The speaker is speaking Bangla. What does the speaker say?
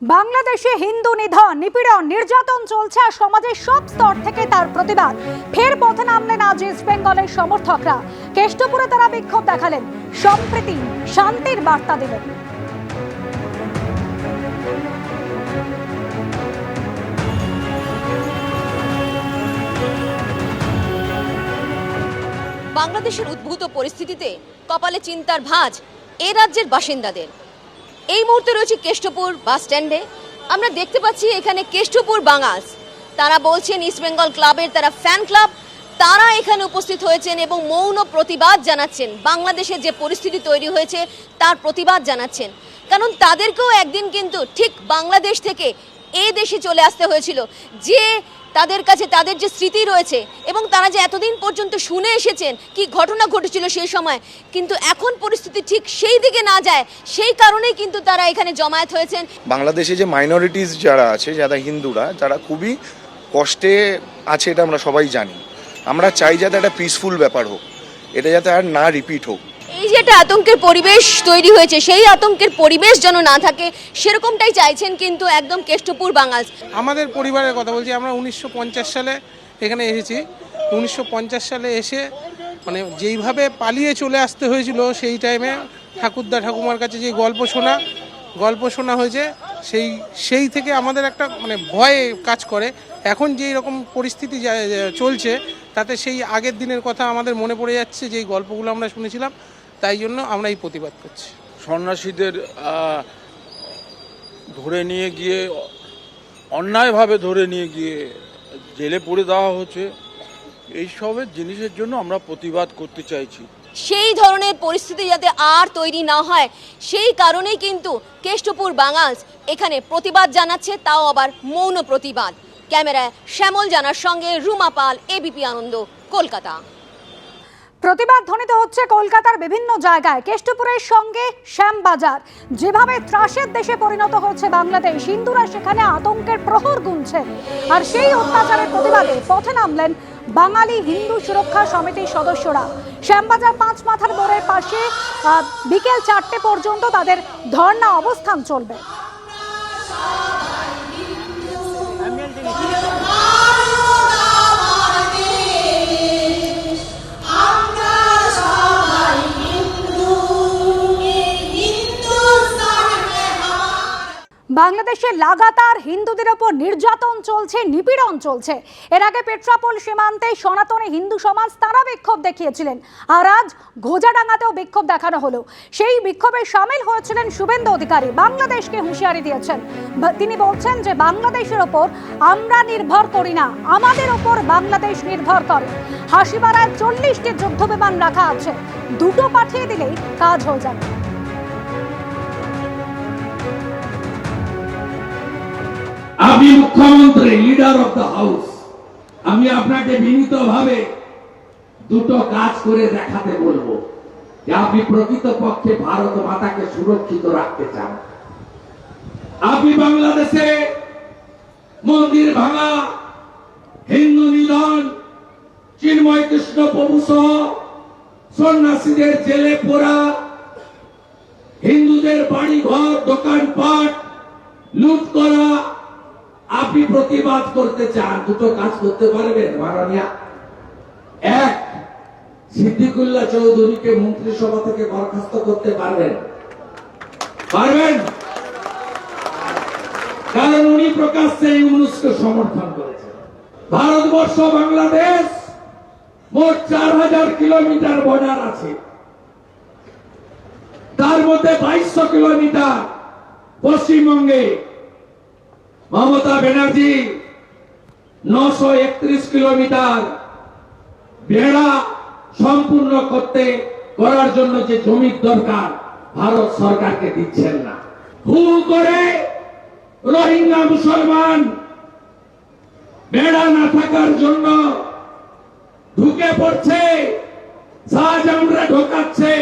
বাংলাদেশে হিন্দু নিধন, নিপীড়ন, নির্যাতন চলছে আর সমাজের সব স্তর থেকে তার প্রতিবাদ। ফের পথে নামলেন আজ ইস্ট বেঙ্গলের সমর্থকরা। কেষ্টপুরে তারা বিক্ষোভ দেখালেন, সম্প্রীতি শান্তির বার্তা দিলেন। বাংলাদেশের উদ্ভূত পরিস্থিতিতে কপালে চিন্তার ভাঁজ এ রাজ্যের বাসিন্দাদের। এই মুহূর্তে রয়েছে কেষ্টপুর বাস স্ট্যান্ডে। আমরা দেখতে পাচ্ছি এখানে কেষ্টপুর বাঙালস, তারা বলছেন ইস্ট বেঙ্গল ক্লাবের তারা ফ্যান ক্লাব, তারা এখানে উপস্থিত হয়েছেন এবং মৌন প্রতিবাদ জানাচ্ছেন। বাংলাদেশে যে পরিস্থিতি তৈরি হয়েছে তার প্রতিবাদ জানাচ্ছেন, কারণ তাদেরকেও একদিন কিন্তু ঠিক বাংলাদেশ থেকে এই দেশে চলে আসতে হয়েছিল, যে তাদের কাছে তাদের যে স্মৃতি রয়েছে এবং তারা যে এতদিন পর্যন্ত শুনে এসেছেন কি ঘটনা ঘটেছিল সেই সময়, কিন্তু এখন পরিস্থিতি ঠিক সেই দিকে না যায়, সেই কারণেই কিন্তু তারা এখানে জমায়েত হয়েছেন। বাংলাদেশে যে মাইনরিটিস যারা আছে, যারা হিন্দুরা, যারা খুবই কষ্টে আছে, এটা আমরা সবাই জানি। আমরা চাই যাতে একটা পিসফুল ব্যাপার হোক, এটা যাতে আর না রিপিট হোক। এই যে একটা আতঙ্কের পরিবেশ তৈরি হয়েছে, সেই আতঙ্কের পরিবেশ যেন না থাকে সেরকমটাই চাইছেন কিন্তু একদম কেষ্টপুর বাঙাল। আমাদের পরিবারের কথা বলছি, আমরা 1950 সালে এখানে এসেছি। 1950 সালে এসে মানে যেইভাবে পালিয়ে চলে আসতে হয়েছিল, সেই টাইমে ঠাকুরদা ঠাকুমার কাছে যে গল্প শোনা হয়েছে, সেই থেকে আমাদের একটা মানে ভয় কাজ করে। এখন যেই রকম পরিস্থিতি চলছে তাতে সেই আগের দিনের কথা আমাদের মনে পড়ে যাচ্ছে, যেই গল্পগুলো আমরা শুনেছিলাম, তাই জন্য আমরা এই প্রতিবাদ করছি। সন্ন্যাসীদের ধরে নিয়ে গিয়ে অন্যায়ভাবে ধরে নিয়ে গিয়ে জেলে পুরে দেওয়া হচ্ছে, এইসবের জিনিসের জন্য আমরা প্রতিবাদ করতে চাইছি। সেই ধরনের পরিস্থিতি যাতে আর তৈরি না হয় সেই কারণেই কিন্তু কেষ্টপুর বাঙালস এখানে প্রতিবাদ জানাচ্ছে, তাও আবার মৌন প্রতিবাদ। ক্যামেরায় শ্যামল জানার সঙ্গে রুমা পাল, এবিপি আনন্দ, কলকাতা। প্রতিবাদ ধ্বনিত হচ্ছে কলকাতার বিভিন্ন জায়গায়। কেষ্টপুরের সঙ্গে শ্যামবাজার, যেভাবে ত্রাসের দেশে পরিণত হচ্ছে বাংলাদেশ, হিন্দুরা সেখানে আতঙ্কের প্রহর গুনছে। আর সেই অত্যাচারের প্রতিবাদে পথে নামলেন বাঙালি হিন্দু সুরক্ষা সমিতির সদস্যরা। শ্যামবাজার 5 মাথার মোড়ের পাশে বিকেল 4টে পর্যন্ত তাদের ধর্ণা অবস্থান চলবে। বাংলাদেশে লাগাতার হিন্দুদের ওপর নির্যাতন চলছে, নিপীড়ন চলছে। এর আগে পেট্রাপোল সীমান্তে সনাতনী হিন্দু সমাজ তারা বিক্ষোভ দেখিয়েছিলেন, আর আজ ঘোজাডাঙ্গাতেও বিক্ষোভ দেখানো হলো। সেই বিক্ষোভে সামিল হয়েছিলেন শুভেন্দু অধিকারী। বাংলাদেশকে হুঁশিয়ারি দিয়েছেন। তিনি বলছেন যে বাংলাদেশের ওপর আমরা নির্ভর করি না, আমাদের ওপর বাংলাদেশ নির্ভর করে। হাসিমারায় 40টি যুদ্ধ বিমান রাখা আছে, 2টো পাঠিয়ে দিলেই কাজ হয়ে যাবে। আমি মুখ্যমন্ত্রী, লিডার অফ দ্য হাউস, আমি আপনাকে বিনীতভাবে দুটো কাজ করে দেখাতে বলবো যে আপনি প্রকৃতপক্ষে ভারত মাতাকে সুরক্ষিত রাখতে চান। আপনি বাংলাদেশে মন্দির ভাঙা, হিন্দু নিধন, চিন্ময় কৃষ্ণ প্রভু সহ সন্ন্যাসীদের জেলে পোড়া, হিন্দুদের বাড়ি ঘর দোকানপাট লুট করা, আপনি প্রতিবাদ করতে চান। দুটো কাজ করতে পারবেন মাননীয়া। এক, সিদ্দিকুল্লাহ চৌধুরীকে মন্ত্রিসভা থেকে বরখাস্ত করতে পারবেন? কারণ উনি প্রকাশ্যে ইউনুসকে সমর্থন করেছেন। ভারতবর্ষ বাংলাদেশ মোট 4000 কিলোমিটার বর্ডার আছে, তার মধ্যে 2200 কিলোমিটার পশ্চিমবঙ্গে মমতা ব্যানার্জি 931 কিলোমিটার বেড়া সম্পূর্ণ করার জন্য যে জমির দরকার ভারত সরকারকে দিচ্ছেন না। হু করে রোহিঙ্গা মুসলমান বেড়া না থাকার জন্য ঢুকে পড়ছে, শাহজাহানরা ঢোকাচ্ছে।